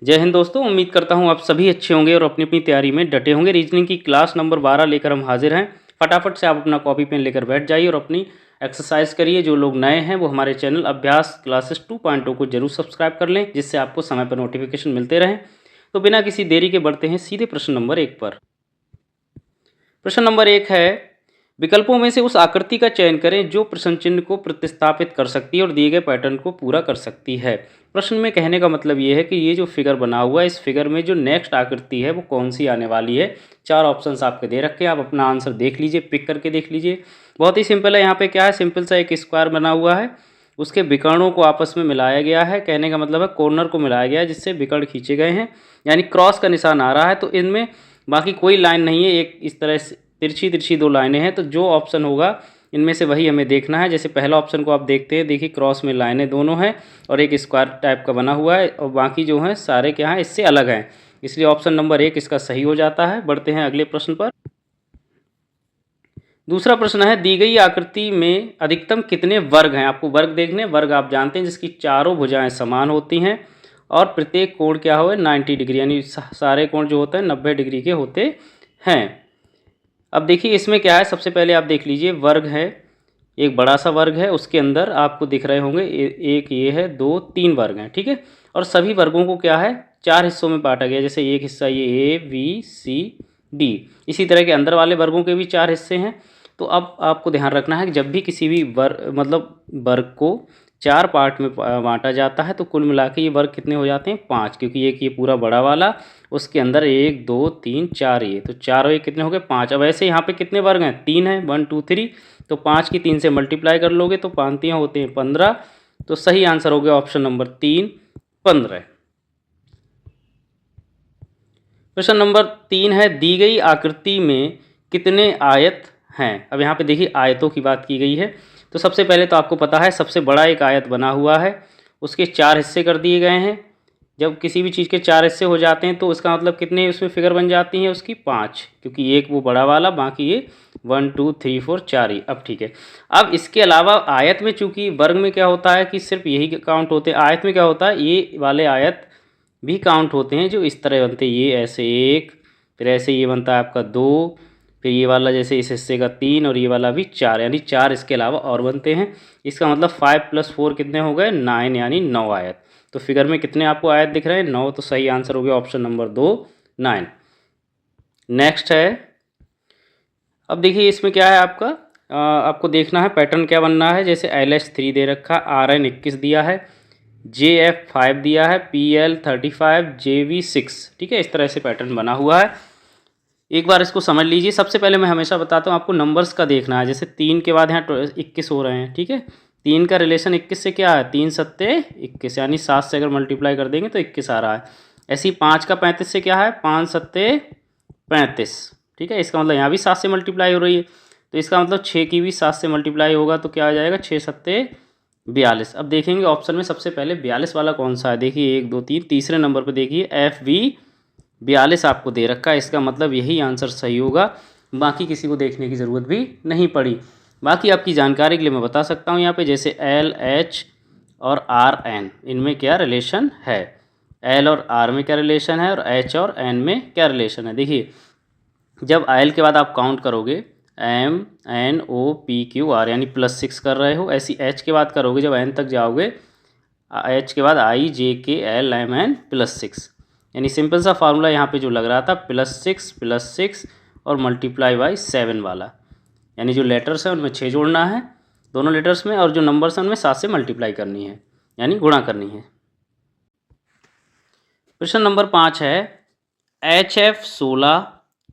जय हिंद दोस्तों, उम्मीद करता हूँ आप सभी अच्छे होंगे और अपनी अपनी तैयारी में डटे होंगे। रीजनिंग की क्लास नंबर 12 लेकर हम हाजिर हैं। फटाफट से आप अपना कॉपी पेन लेकर बैठ जाइए और अपनी एक्सरसाइज करिए। जो लोग नए हैं वो हमारे चैनल अभ्यास क्लासेस 2.0 को जरूर सब्सक्राइब कर लें, जिससे आपको समय पर नोटिफिकेशन मिलते रहें। तो बिना किसी देरी के बढ़ते हैं सीधे प्रश्न नंबर 1 पर। प्रश्न नंबर 1 है, विकल्पों में से उस आकृति का चयन करें जो प्रश्न चिन्ह को प्रतिस्थापित कर सकती है और दिए गए पैटर्न को पूरा कर सकती है। प्रश्न में कहने का मतलब ये है कि ये जो फिगर बना हुआ है, इस फिगर में जो नेक्स्ट आकृति है वो कौन सी आने वाली है। 4 ऑप्शंस आपके दे रखे हैं, आप अपना आंसर देख लीजिए, पिक करके देख लीजिए। बहुत ही सिंपल है। यहाँ पे क्या है, सिंपल सा एक स्क्वायर बना हुआ है, उसके विकर्णों को आपस में मिलाया गया है। कहने का मतलब है कॉर्नर को मिलाया गया है, जिससे विकर्ण खींचे गए हैं, यानी क्रॉस का निशान आ रहा है। तो इनमें बाकी कोई लाइन नहीं है, एक इस तरह से तिरछी तिरछी 2 लाइनें हैं। तो जो ऑप्शन होगा इनमें से वही हमें देखना है। जैसे पहला ऑप्शन को आप देखते हैं, देखिए क्रॉस में लाइनें दोनों हैं और एक स्क्वायर टाइप का बना हुआ है, और बाकी जो हैं सारे क्या हैं इससे अलग हैं, इसलिए ऑप्शन नंबर 1 इसका सही हो जाता है। बढ़ते हैं अगले प्रश्न पर। दूसरा प्रश्न है, दी गई आकृति में अधिकतम कितने वर्ग हैं। आपको वर्ग देखने, वर्ग आप जानते हैं जिसकी चारों भुजाएं समान होती हैं और प्रत्येक कोण क्या हो 90 डिग्री, यानी सारे कोण जो होते हैं 90 डिग्री के होते हैं। अब देखिए इसमें क्या है, सबसे पहले आप देख लीजिए वर्ग है, एक बड़ा सा वर्ग है, उसके अंदर आपको दिख रहे होंगे एक ये है, 2 3 वर्ग हैं, ठीक है। और सभी वर्गों को क्या है 4 हिस्सों में बांटा गया। जैसे एक हिस्सा ये ए बी सी डी, इसी तरह के अंदर वाले वर्गों के भी 4 हिस्से हैं। तो अब आपको ध्यान रखना है कि जब भी किसी भी वर्ग को 4 पार्ट में बांटा जाता है तो कुल मिला के ये वर्ग कितने हो जाते हैं 5, क्योंकि एक ये पूरा बड़ा वाला, उसके अंदर 1 2 3 4 ये, तो 4 और 1 कितने हो गए 5। अब ऐसे यहाँ पे कितने वर्ग हैं 3 हैं, 1 2 3, तो 5 की 3 से मल्टीप्लाई कर लोगे तो 5 3 होते हैं 15। तो सही आंसर हो गया ऑप्शन नंबर 3 15। प्रश्न नंबर 3 है, दी गई आकृति में कितने आयत हैं। अब यहाँ पे देखिए आयतों की बात की गई है। तो सबसे पहले तो आपको पता है सबसे बड़ा एक आयत बना हुआ है, उसके 4 हिस्से कर दिए गए हैं। जब किसी भी चीज़ के 4 हिस्से हो जाते हैं तो इसका मतलब कितने उसमें फिगर बन जाती हैं उसकी 5, क्योंकि एक वो बड़ा वाला, बाकी ये 1 2 3 4 4 ही। अब ठीक है, अब इसके अलावा आयत में चूंकि वर्ग में क्या होता है कि सिर्फ यही काउंट होते हैं, आयत में क्या होता है ये वाले आयत भी काउंट होते हैं जो इस तरह बनते हैं, ये ऐसे 1, फिर ऐसे ये बनता है आपका 2, फिर ये वाला जैसे इस हिस्से का 3 और ये वाला भी 4, यानी 4 इसके अलावा और बनते हैं। इसका मतलब 5 + 4 कितने हो गए 9, यानी 9 आयत। तो फिगर में कितने आपको आयत दिख रहे हैं 9, तो सही आंसर हो गया ऑप्शन नंबर 2 9। नेक्स्ट है, अब देखिए इसमें क्या है आपका आपको देखना है पैटर्न क्या बनना है। जैसे LH3 दे रखा, RN 21 दिया है, JF 5 दिया है, PL 35, JV 6, ठीक है। इस तरह से पैटर्न बना हुआ है, एक बार इसको समझ लीजिए। सबसे पहले मैं हमेशा बताता हूँ आपको नंबर्स का देखना है। जैसे 3 के बाद यहाँ 21 हो रहे हैं, ठीक है। 3 का रिलेशन 21 से क्या है 3 सत्ते 21, यानी 7 से अगर मल्टीप्लाई कर देंगे तो 21 आ रहा है। ऐसे ही 5 का 35 से क्या है 5 सत्ते 35, ठीक है। इसका मतलब यहाँ भी 7 से मल्टीप्लाई हो रही है, तो इसका मतलब 6 की भी 7 से मल्टीप्लाई होगा तो क्या आ जाएगा 6 सत्ते 42। अब देखेंगे ऑप्शन में सबसे पहले 42 वाला कौन सा है। देखिए 1 2 3, तीसरे नंबर पर देखिए FV 42 आपको दे रखा है, इसका मतलब यही आंसर सही होगा। बाकी किसी को देखने की ज़रूरत भी नहीं पड़ी। बाकी आपकी जानकारी के लिए मैं बता सकता हूँ यहाँ पे, जैसे LH और RN इनमें क्या रिलेशन है, L और R में क्या रिलेशन है और H और N में क्या रिलेशन है। देखिए जब L के बाद आप काउंट करोगे M N O P Q R, यानी +6 कर रहे हो। ऐसी H के बाद करोगे, जब N तक जाओगे H के बाद I J K L M N +6, यानी सिंपल सा फार्मूला यहाँ पे जो लग रहा था +6 और मल्टीप्लाई बाई 7 वाला, यानी जो लेटर्स हैं उनमें 6 जोड़ना है दोनों लेटर्स में, और जो नंबर्स हैं उनमें 7 से मल्टीप्लाई करनी है, यानी गुणा करनी है। प्रश्न नंबर 5 है, HF 16,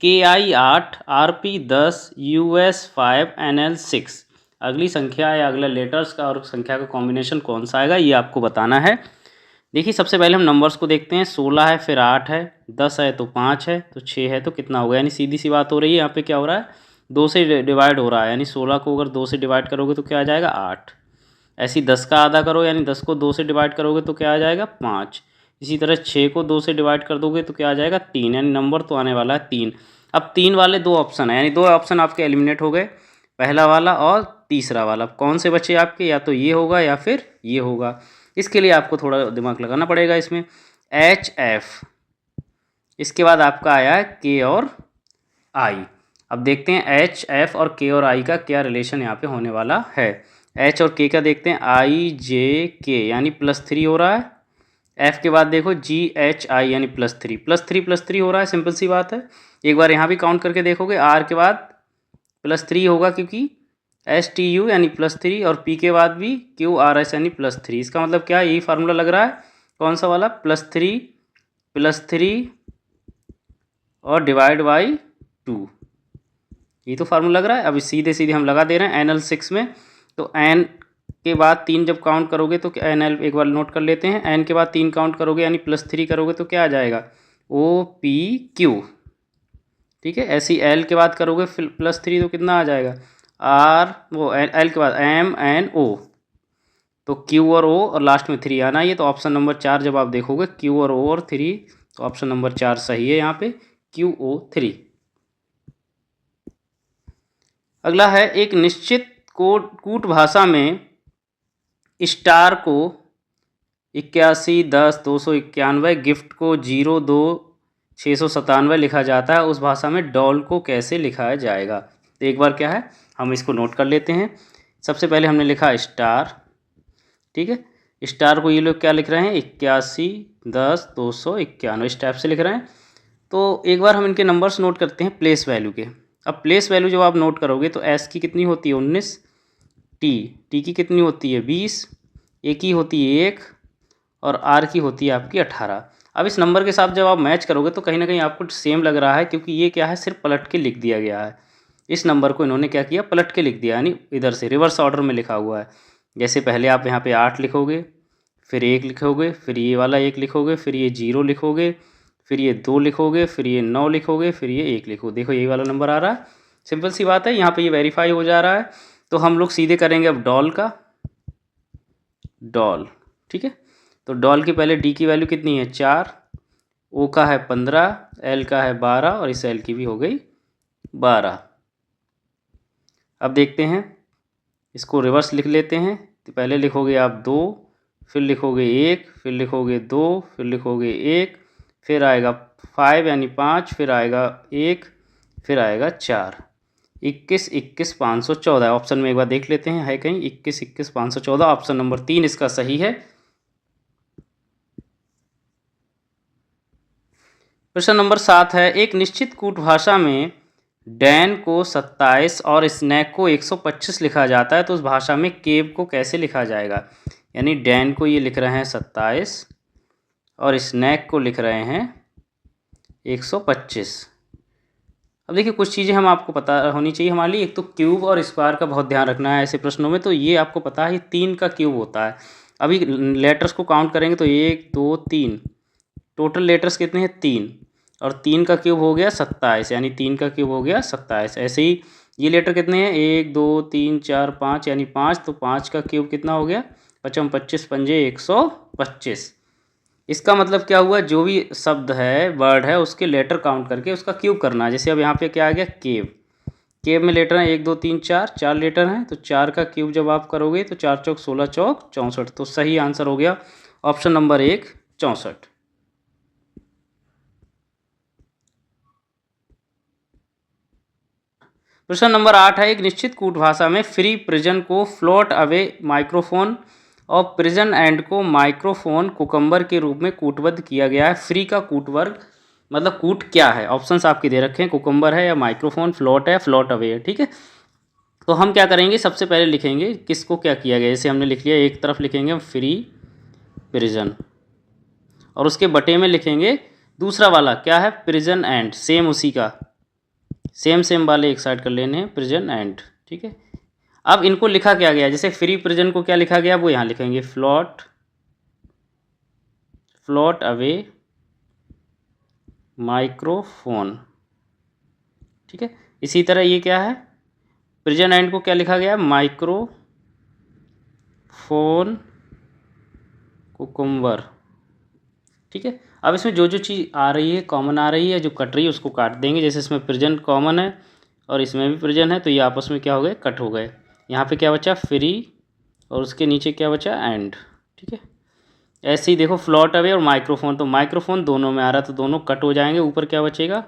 KI 8, RP 10, US 5, NL 6, अगली संख्या या अगला लेटर्स का और संख्या का कॉम्बिनेशन कौन सा आएगा ये आपको बताना है। देखिए सबसे पहले हम नंबर्स को देखते हैं। 16 है, फिर 8 है, 10 है तो 5 है, तो 6 है तो कितना होगा, यानी सीधी सी बात हो रही है। यहाँ पे क्या हो रहा है 2 से डिवाइड हो रहा है, यानी 16 को अगर 2 से डिवाइड करोगे तो क्या आ जाएगा 8। ऐसी 10 का आधा करो, यानी 10 को 2 से डिवाइड करोगे तो क्या आ जाएगा 5। इसी तरह 6 को 2 से डिवाइड कर दोगे तो क्या आ जाएगा 3, यानी नंबर तो आने वाला है 3। अब 3 वाले 2 ऑप्शन है, यानी 2 ऑप्शन आपके एलिमिनेट हो गए, पहला वाला और तीसरा वाला। कौन से बचे आपके, या तो ये होगा या फिर ये होगा। इसके लिए आपको थोड़ा दिमाग लगाना पड़ेगा इसमें। HF, इसके बाद आपका आया है K और I। अब देखते हैं HF और K और I का क्या रिलेशन यहाँ पे होने वाला है। H और K का देखते हैं, IJK यानी +3 हो रहा है। F के बाद देखो GHI यानी +3 हो रहा है, सिंपल सी बात है। एक बार यहाँ भी काउंट करके देखोगे, R के बाद +3 होगा क्योंकि STU यानी +3 और P के बाद भी QRS यानी +3। इसका मतलब क्या, यही फार्मूला लग रहा है, कौन सा वाला, +3 और डिवाइड बाई 2, ये तो फार्मूला लग रहा है। अभी सीधे सीधे हम लगा दे रहे हैं NL6 में। तो N के बाद 3 जब काउंट करोगे तो NL एक बार नोट कर लेते हैं, N के बाद 3 काउंट करोगे यानी +3 करोगे तो क्या आ जाएगा, OPQ। ठीक है, ऐसी L के बाद करोगे फिर +3 तो कितना आ जाएगा, L के बाद MNO, तो Q और O और लास्ट में 3 आना। ये तो ऑप्शन नंबर 4 जब आप देखोगे Q और O और 3, तो ऑप्शन नंबर 4 सही है यहाँ पे, QO3। अगला है, एक निश्चित कूट भाषा में स्टार को 81, 10, 291, गिफ्ट को 0, 2, 697 लिखा जाता है, उस भाषा में डॉल को कैसे लिखा जाएगा। तो एक बार क्या है, हम इसको नोट कर लेते हैं। सबसे पहले हमने लिखा स्टार, ठीक है, स्टार को ये लोग क्या लिख रहे हैं, 81, 10, 291, इस टाइप से लिख रहे हैं। तो एक बार हम इनके नंबर्स नोट करते हैं प्लेस वैल्यू के। अब प्लेस वैल्यू जब आप नोट करोगे तो एस की कितनी होती है 19, टी की कितनी होती है 20, ए की होती है 1 और आर की होती है आपकी 18। अब इस नंबर के साथ जब आप मैच करोगे तो कहीं ना कहीं आपको सेम लग रहा है, क्योंकि ये क्या है, सिर्फ पलट के लिख दिया गया है। इस नंबर को इन्होंने क्या किया, पलट के लिख दिया, यानी इधर से रिवर्स ऑर्डर में लिखा हुआ है। जैसे पहले आप यहाँ पे 8 लिखोगे, फिर 1 लिखोगे, फिर ये वाला 1 लिखोगे, फिर ये 0 लिखोगे, फिर ये 2 लिखोगे, फिर ये 9 लिखोगे, फिर ये 1 लिखो। देखो यही वाला नंबर आ रहा है, सिंपल सी बात है, यहाँ पे ये वेरीफाई हो जा रहा है। तो हम लोग सीधे करेंगे अब डॉल का, डॉल, ठीक है। तो डॉल की पहले डी की वैल्यू कितनी है 4, ओ का है 15, एल का है 12 और इस एल की भी हो गई 12। अब देखते हैं, इसको रिवर्स लिख लेते हैं। तो पहले लिखोगे आप 2, फिर लिखोगे 1, फिर लिखोगे 2, फिर लिखोगे 1, फिर आएगा 5 यानी 5, फिर आएगा 1, फिर आएगा 4। 21, 21, 514 ऑप्शन में एक बार देख लेते हैं, है कहीं 21, 21, 514, ऑप्शन नंबर 3 इसका सही है। प्रश्न नंबर 7 है, एक निश्चित कूट भाषा में डैन को 27 और स्नैक को 125 लिखा जाता है, तो उस भाषा में केव को कैसे लिखा जाएगा। यानी डैन को ये लिख रहे हैं 27 और स्नैक को लिख रहे हैं 125। अब देखिए कुछ चीज़ें हम आपको पता होनी चाहिए हमारे लिए। एक तो क्यूब और स्क्वायर का बहुत ध्यान रखना है ऐसे प्रश्नों में। तो ये आपको पता है 3 का क्यूब होता है। अभी लेटर्स को काउंट करेंगे तो 1, 2, 3, टोटल लेटर्स कितने हैं 3, और 3 का क्यूब हो गया 27, यानी 3 का क्यूब हो गया 27। ऐसे ही ये लेटर कितने हैं 1, 2, 3, 4, 5, यानी 5, तो 5 का क्यूब कितना हो गया 55, 25 पंजे 125। इसका मतलब क्या हुआ, जो भी शब्द है वर्ड है उसके लेटर काउंट करके उसका क्यूब करना है। जैसे अब यहाँ पे क्या आ गया केव, केव में लेटर हैं 1, 2, 3, 4 लेटर हैं, तो 4 का क्यूब जब आप करोगे तो 4 चौक 16 चौक 64। तो सही आंसर हो गया ऑप्शन नंबर 1, 64। प्रश्न नंबर 8 है, एक निश्चित कूट भाषा में फ्री प्रिजन को फ्लोट अवे माइक्रोफोन और प्रिजन एंड को माइक्रोफोन कुकम्बर के रूप में कूटबद्ध किया गया है। फ्री का कूट वर्ग मतलब कूट क्या है, ऑप्शंस आपके दे रखे हैं, कुकम्बर है या माइक्रोफोन, फ्लोट है, फ्लोट अवे है, ठीक है। तो हम क्या करेंगे, सबसे पहले लिखेंगे किसको क्या किया गया। जैसे हमने लिख लिया, एक तरफ लिखेंगे फ्री प्रिजन और उसके बटे में लिखेंगे दूसरा वाला क्या है प्रिजन एंड, सेम उसी का सेम वाले एक साइड कर लेने हैं प्रिजन एंड, ठीक है। अब इनको लिखा क्या गया, जैसे फ्री प्रिजन को क्या लिखा गया वो यहाँ लिखेंगे फ्लोट अवे माइक्रोफोन, ठीक है। इसी तरह ये क्या है प्रिजन एंड को क्या लिखा गया माइक्रोफोन कुकुम्बर, ठीक है। अब इसमें जो जो चीज़ आ रही है कॉमन आ रही है, जो कट रही है उसको काट देंगे। जैसे इसमें प्रिजन कॉमन है और इसमें भी प्रिजन है, तो ये आपस में क्या हो गए कट हो गए। यहाँ पे क्या बचा फ्री और उसके नीचे क्या बचा एंड, ठीक है। ऐसे ही देखो फ्लॉट अवे और माइक्रोफोन, तो माइक्रोफोन दोनों में आ रहा है तो दोनों कट हो जाएंगे, ऊपर क्या बचेगा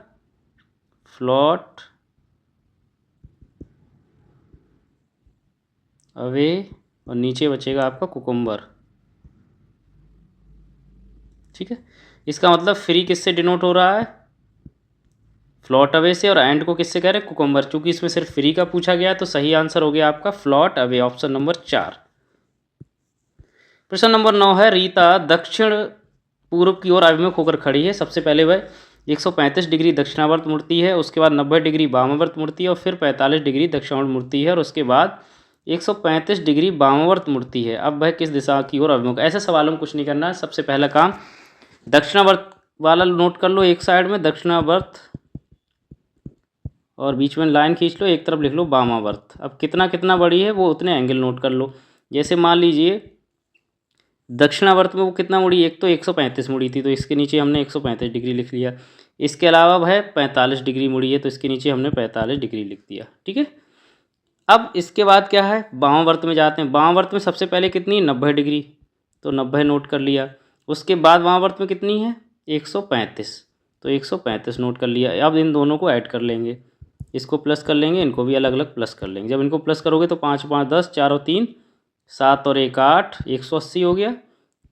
फ्लॉट अवे और नीचे बचेगा आपका कुकुम्बर। ठीक है, इसका मतलब फ्री किससे डिनोट हो रहा है, फ्लॉट अवे से, और एंड को किससे कह रहे हैं, कुकुम्बर। चूंकि इसमें सिर्फ फ्री का पूछा गया है तो सही आंसर हो गया आपका फ्लॉट अवे, ऑप्शन नंबर 4। प्रश्न नंबर 9 है, रीता दक्षिण पूर्व की ओर अभिमुख होकर खड़ी है। सबसे पहले वह 135 डिग्री दक्षिणावर्त मुड़ती है, उसके बाद 90 डिग्री वामावर्त मुड़ती है और फिर 45 डिग्री दक्षिणावर्त मुड़ती है और उसके बाद 135 डिग्री वामावर्त मुड़ती है। अब वह किस दिशा की ओर अभिमुख। ऐसे सवालों में कुछ नहीं करना है। सबसे पहला काम दक्षिणावर्त वाला नोट कर लो, एक साइड में दक्षिणावर्त और बीच में लाइन खींच लो, एक तरफ लिख लो वामावर्त। अब कितना कितना बड़ी है वो उतने एंगल नोट कर लो। जैसे मान लीजिए दक्षिणावर्त में वो कितना मुड़ी, एक तो 135 मुड़ी थी तो इसके नीचे हमने 135 डिग्री लिख लिया। इसके अलावा वह 45 डिग्री मुड़ी है तो इसके नीचे हमने 45 डिग्री लिख दिया। ठीक है, अब इसके बाद क्या है, वामावर्त में जाते हैं। वामावर्त में सबसे पहले कितनी, 90 डिग्री, तो 90 नोट कर लिया। उसके बाद वामावर्त में कितनी है 135, तो 135 नोट कर लिया। अब इन दोनों को ऐड कर लेंगे, इसको प्लस कर लेंगे, इनको भी अलग अलग प्लस कर लेंगे। जब इनको प्लस करोगे तो 5 5 10, 4 और 3 7 और 1 8, 180 हो गया।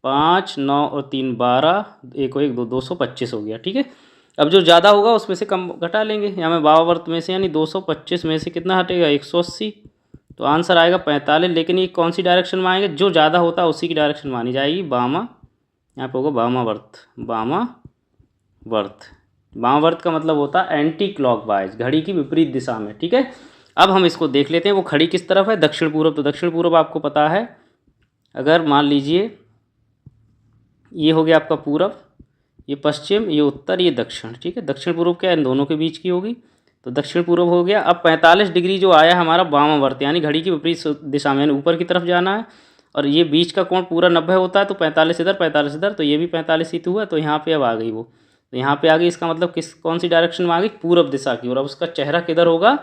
5 9 और 3 12, 1 और 1 2, 225 हो गया। ठीक है, अब जो ज़्यादा होगा उसमें से कम घटा लेंगे। यहाँ में वामावर्त में से यानी 225 में से कितना हटेगा 180, तो आंसर आएगा 45। लेकिन ये कौन सी डायरेक्शन में आएंगे, जो ज़्यादा होता है उसी की डायरेक्शन मानी जाएगी, वामा। यहाँ पे होगा वामावर्त, वामावर्त। वामावर्त का मतलब होता है एंटी क्लॉकवाइज, घड़ी की विपरीत दिशा में। ठीक है, अब हम इसको देख लेते हैं वो खड़ी किस तरफ है, दक्षिण पूर्व। तो दक्षिण पूर्व आपको पता है, अगर मान लीजिए ये हो गया आपका पूर्व, ये पश्चिम, ये उत्तर, ये दक्षिण। ठीक है, दक्षिण पूर्व क्या इन दोनों के बीच की होगी, तो दक्षिण पूर्व हो गया। अब 45 डिग्री जो आया हमारा वामावर्त, यानी घड़ी की विपरीत दिशा में, यानी ऊपर की तरफ जाना है। और ये बीच का कोण पूरा 90 होता है, तो 45 इधर 45 इधर, तो ये भी 45 ही तो हुआ। तो यहाँ पे अब आ गई वो, तो यहाँ पे आ गई। इसका मतलब किस कौन सी डायरेक्शन में आ गई, पूरब दिशा की ओर। अब उसका चेहरा किधर होगा,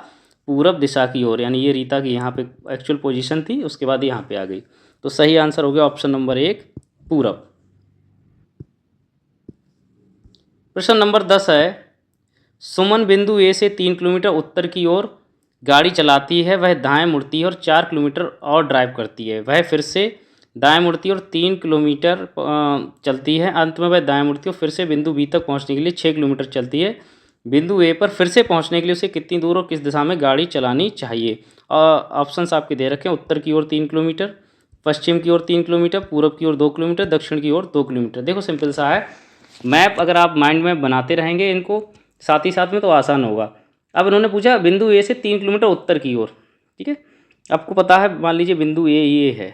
पूरब दिशा की ओर, यानी ये रीता की यहाँ पे एक्चुअल पोजीशन थी, उसके बाद यहाँ पे आ गई। तो सही आंसर हो गया ऑप्शन नंबर 1 पूरब। प्रश्न नंबर 10 है, सुमन बिंदु ए से 3 किलोमीटर उत्तर की ओर गाड़ी चलाती है, वह दाएं मुड़ती है और 4 किलोमीटर और ड्राइव करती है। वह फिर से दाएं मुड़ती है और 3 किलोमीटर चलती है। अंत में वह दाएं मुड़ती है और फिर से बिंदु बी तक पहुंचने के लिए 6 किलोमीटर चलती है। बिंदु ए पर फिर से पहुंचने के लिए उसे कितनी दूर और किस दिशा में गाड़ी चलानी चाहिए। ऑप्शंस आपके दे रखे हैं, उत्तर की ओर 3 किलोमीटर, पश्चिम की ओर 3 किलोमीटर, पूर्व की ओर 2 किलोमीटर, दक्षिण की ओर 2 किलोमीटर। देखो सिंपल सा है, मैप अगर आप माइंड में बनाते रहेंगे इनको साथ ही साथ में तो आसान होगा। अब इन्होंने पूछा बिंदु ए से 3 किलोमीटर उत्तर की ओर। ठीक है, आपको पता है, मान लीजिए बिंदु ए ये है,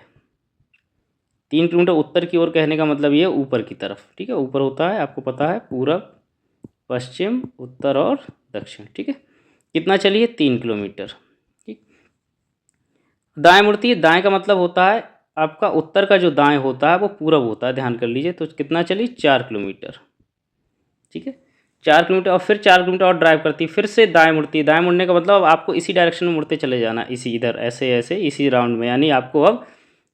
3 किलोमीटर उत्तर की ओर कहने का मतलब ये ऊपर की तरफ। ठीक है, ऊपर होता है आपको पता है पूरब, पश्चिम, उत्तर और दक्षिण। ठीक है, कितना चलिए 3 किलोमीटर। ठीक, दाएं मुड़ती है, दाएं का मतलब होता है आपका उत्तर का जो दाएं होता है वो पूरब होता है, ध्यान कर लीजिए। तो कितना चली 4 किलोमीटर। ठीक है, 4 किलोमीटर और फिर 4 किलोमीटर और ड्राइव करती है, फिर से दाएं मुड़ती है। दाएं मुड़ने का मतलब आपको इसी डायरेक्शन में मुड़ते चले जाना, इसी इधर ऐसे ऐसे इसी राउंड में, यानी आपको अब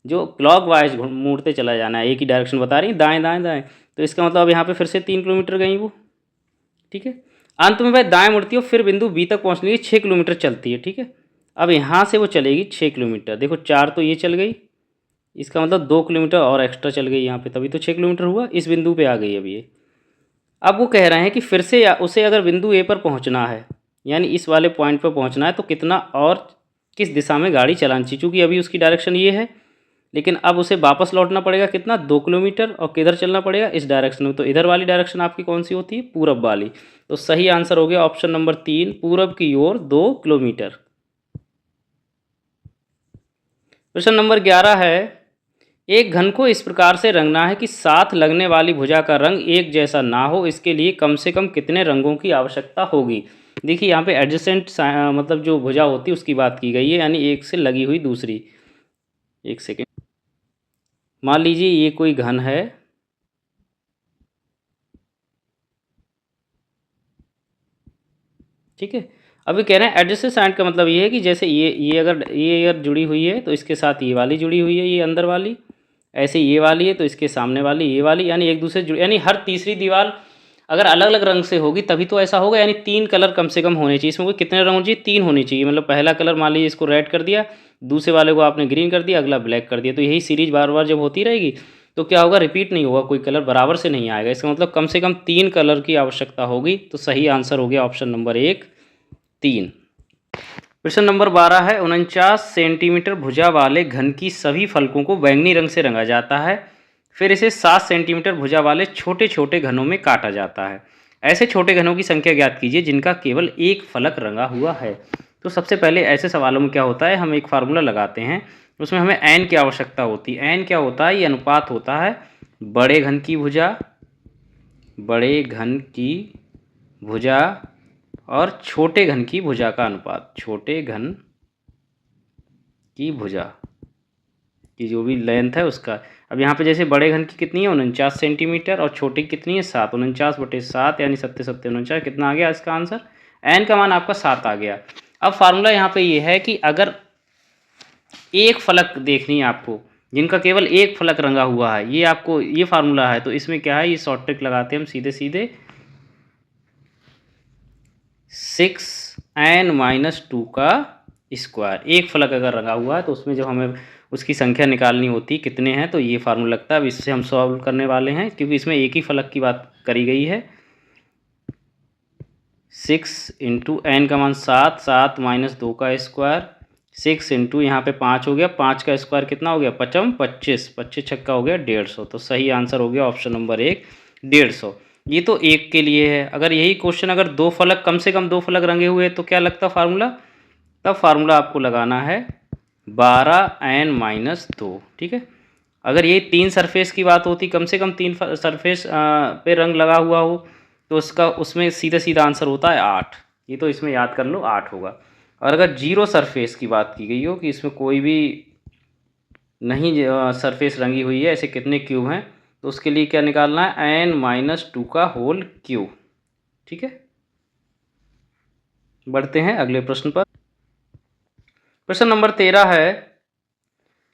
जो क्लॉक वाइज मुड़ते चला जाना है, एक ही डायरेक्शन बता रही है दाएं दाएं दाएं। तो इसका मतलब अब यहाँ पे फिर से 3 किलोमीटर गई वो। ठीक है, अंत में वह दाएं मुड़ती है और फिर बिंदु बी तक पहुँचने के लिए 6 किलोमीटर चलती है। ठीक है, अब यहाँ से वो चलेगी 6 किलोमीटर। देखो 4 तो ये चल गई, इसका मतलब 2 किलोमीटर और एक्स्ट्रा चल गई यहाँ पे, तभी तो 6 किलोमीटर हुआ। इस बिंदु पे आ गई अब ये। अब वो कह रहे हैं कि फिर से उसे अगर बिंदु ए पर पहुंचना है, यानी इस वाले पॉइंट पर पहुंचना है, तो कितना और किस दिशा में गाड़ी चलानी चाहिए। चूँकि अभी उसकी डायरेक्शन ये है, लेकिन अब उसे वापस लौटना पड़ेगा कितना 2 किलोमीटर, और किधर चलना पड़ेगा इस डायरेक्शन में। तो इधर वाली डायरेक्शन आपकी कौन सी होती है, पूरब वाली। तो सही आंसर हो गया ऑप्शन नंबर 3 पूरब की ओर 2 किलोमीटर। प्रश्न नंबर 11 है, एक घन को इस प्रकार से रंगना है कि साथ लगने वाली भुजा का रंग एक जैसा ना हो। इसके लिए कम से कम कितने रंगों की आवश्यकता होगी। देखिए यहाँ पे एडजेसेंट मतलब जो भुजा होती है उसकी बात की गई है, यानी एक से लगी हुई दूसरी। एक सेकेंड, मान लीजिए ये कोई घन है, ठीक है। अभी कह रहे हैं एडजेसेंट साइड का मतलब ये है कि जैसे ये अगर जुड़ी हुई है तो इसके साथ ये वाली जुड़ी हुई है, ये अंदर वाली, ऐसे ये वाली है तो इसके सामने वाली ये वाली, यानी एक दूसरे जुड़, यानी हर तीसरी दीवार अगर अलग अलग रंग से होगी तभी तो ऐसा होगा। यानी 3 कलर कम से कम होने चाहिए। इसमें कोई कितने रंग होने चाहिए? 3 होने चाहिए। मतलब पहला कलर मान लीजिए इसको रेड कर दिया, दूसरे वाले को आपने ग्रीन कर दिया, अगला ब्लैक कर दिया, तो यही सीरीज बार बार जब होती रहेगी तो क्या होगा? रिपीट नहीं होगा, कोई कलर बराबर से नहीं आएगा। इसका मतलब कम से कम 3 कलर की आवश्यकता होगी। तो सही आंसर हो गया ऑप्शन नंबर 1 3। प्रश्न नंबर 12 है 49 सेंटीमीटर भुजा वाले घन की सभी फलकों को बैंगनी रंग से रंगा जाता है, फिर इसे 7 सेंटीमीटर भुजा वाले छोटे छोटे घनों में काटा जाता है। ऐसे छोटे घनों की संख्या ज्ञात कीजिए जिनका केवल एक फलक रंगा हुआ है। तो सबसे पहले ऐसे सवालों में क्या होता है, हम एक फार्मूला लगाते हैं, उसमें हमें एन की आवश्यकता होती है। एन क्या होता है? ये अनुपात होता है बड़े घन की भुजा और छोटे घन की भुजा का अनुपात। छोटे घन की भुजा की जो भी लेंथ है उसका। अब यहाँ पे जैसे बड़े घन की कितनी है? 49 सेंटीमीटर, और छोटे की कितनी है? 7। 49/7 यानी 7 7 49। कितना आ गया इसका आंसर? एन का मान आपका 7 आ गया। अब फार्मूला यहाँ पे ये है कि अगर एक फलक देखनी है आपको जिनका केवल एक फलक रंगा हुआ है, ये आपको ये फार्मूला है, तो इसमें क्या है? ये शॉर्ट ट्रिक लगाते हैं हम सीधे सीधे 6n-2 का स्क्वायर। एक फलक अगर रंगा हुआ है तो उसमें जब हमें उसकी संख्या निकालनी होती कितने हैं तो ये फार्मूला लगता है। अब इससे हम सॉल्व करने वाले हैं क्योंकि इसमें एक ही फलक की बात करी गई है। 6 इंटू एन का मान 7, 7 - 2 का स्क्वायर, 6 इंटू यहाँ पे 5 हो गया, 5 का स्क्वायर कितना हो गया? 5 × 25, 25 छक्का हो गया 150। तो सही आंसर हो गया ऑप्शन नंबर 1 150। ये तो एक के लिए है। अगर यही क्वेश्चन अगर दो फलक कम से कम 2 फलक रंगे हुए तो क्या लगता फार्मूला? तब फार्मूला आपको लगाना है 12n-2। ठीक है। अगर ये 3 सरफेस की बात होती, कम से कम 3 सरफेस पे रंग लगा हुआ हो तो उसका उसमें सीधा सीधा आंसर होता है 8। ये तो इसमें याद कर लो 8 होगा। और अगर 0 सरफेस की बात की गई हो कि इसमें कोई भी नहीं सरफेस रंगी हुई है, ऐसे कितने क्यूब हैं, तो उसके लिए क्या निकालना है? n-2 का होल क्यूब। ठीक है। बढ़ते हैं अगले प्रश्न पर। प्रश्न नंबर 13 है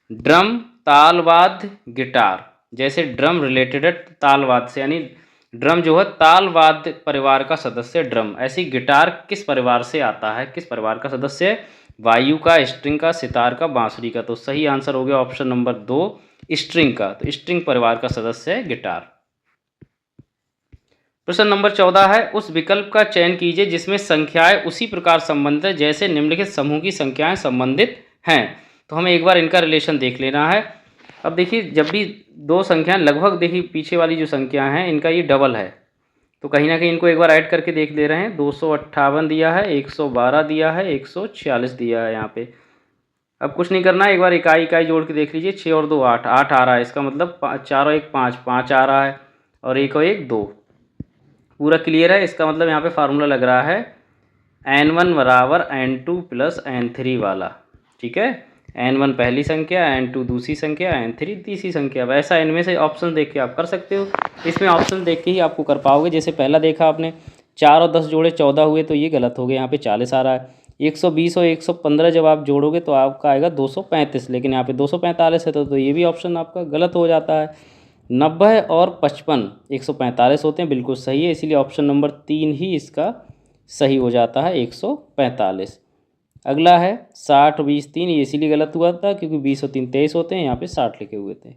ड्रम, ताल वाद्य, गिटार। जैसे ड्रम रिलेटेड है ताल वाद्य से, यानी ड्रम जो है ताल वाद्य परिवार का सदस्य है ड्रम। ऐसी गिटार किस परिवार से आता है? किस परिवार का सदस्य है? वायु का, स्ट्रिंग का, सितार का, बांसुरी का। तो सही आंसर हो गया ऑप्शन नंबर 2 स्ट्रिंग का। तो स्ट्रिंग परिवार का सदस्य है गिटार। प्रश्न नंबर 14 है उस विकल्प का चयन कीजिए जिसमें संख्याएं उसी प्रकार संबंधित है जैसे निम्नलिखित समूह की संख्याएं संबंधित हैं। तो हमें एक बार इनका रिलेशन देख लेना है। अब देखिए जब भी दो संख्याएं लगभग, देखिए पीछे वाली जो संख्या हैं इनका ये डबल है, तो कहीं ना कहीं इनको एक बार ऐड करके देख ले रहे हैं। 258 दिया है, 112 दिया है, 146 दिया है यहाँ पे। अब कुछ नहीं करना है, एक बार इकाई इकाई जोड़ के देख लीजिए। 6 और 2 8, 8 आ रहा है। इसका मतलब 4 और 1 5, 5 आ रहा है, और 1 और 1 2। पूरा क्लियर है। इसका मतलब यहाँ पे फार्मूला लग रहा है n1 बराबर n2 प्लस n3 वाला। ठीक है। n1 पहली संख्या, n2 दूसरी संख्या, n3 तीसरी संख्या। वैसा इनमें से ऑप्शन देख के आप कर सकते हो। इसमें ऑप्शन देख के ही आपको कर पाओगे। जैसे पहला देखा आपने 4 और 10 जोड़े 14 हुए, तो ये गलत हो गया। यहाँ पे 40 आ रहा है। 120 और 115 जब आप जोड़ोगे तो आपका आएगा 235, लेकिन यहाँ पे 245 है तो ये भी ऑप्शन आपका गलत हो जाता है। 90 और 55 145 होते हैं, बिल्कुल सही है। इसीलिए ऑप्शन नंबर 3 ही इसका सही हो जाता है 145। अगला है 60 20 3, ये इसीलिए गलत हुआ था क्योंकि 20 और 3 23 होते हैं, यहाँ पे 60 लिखे हुए थे।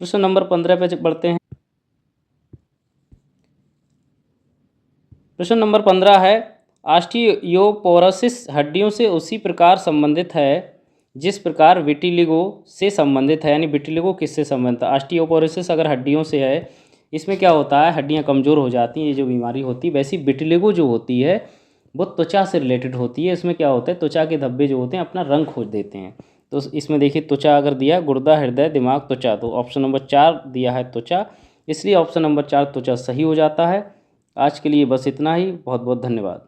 प्रश्न नंबर 15 पे बढ़ते हैं। प्रश्न नंबर 15 है ऑस्टियोपोरोसिस हड्डियों से उसी प्रकार संबंधित है जिस प्रकार विटिलिगो से संबंधित है। यानी विटिलिगो किससे संबंधित है? ऑस्टियोपोरोसिस अगर हड्डियों से है, इसमें क्या होता है? हड्डियां कमज़ोर हो जाती हैं, ये जो बीमारी होती है। वैसी विटिलिगो जो होती है वो त्वचा से रिलेटेड होती है। इसमें क्या होता है? त्वचा के धब्बे जो होते हैं अपना रंग खोज देते हैं। तो इसमें देखिए त्वचा अगर दिया, गुर्दा, हृदय, दिमाग, त्वचा, तो ऑप्शन नंबर 4 दिया है त्वचा, इसलिए ऑप्शन नंबर 4 त्वचा सही हो जाता है। आज के लिए बस इतना ही। बहुत बहुत धन्यवाद।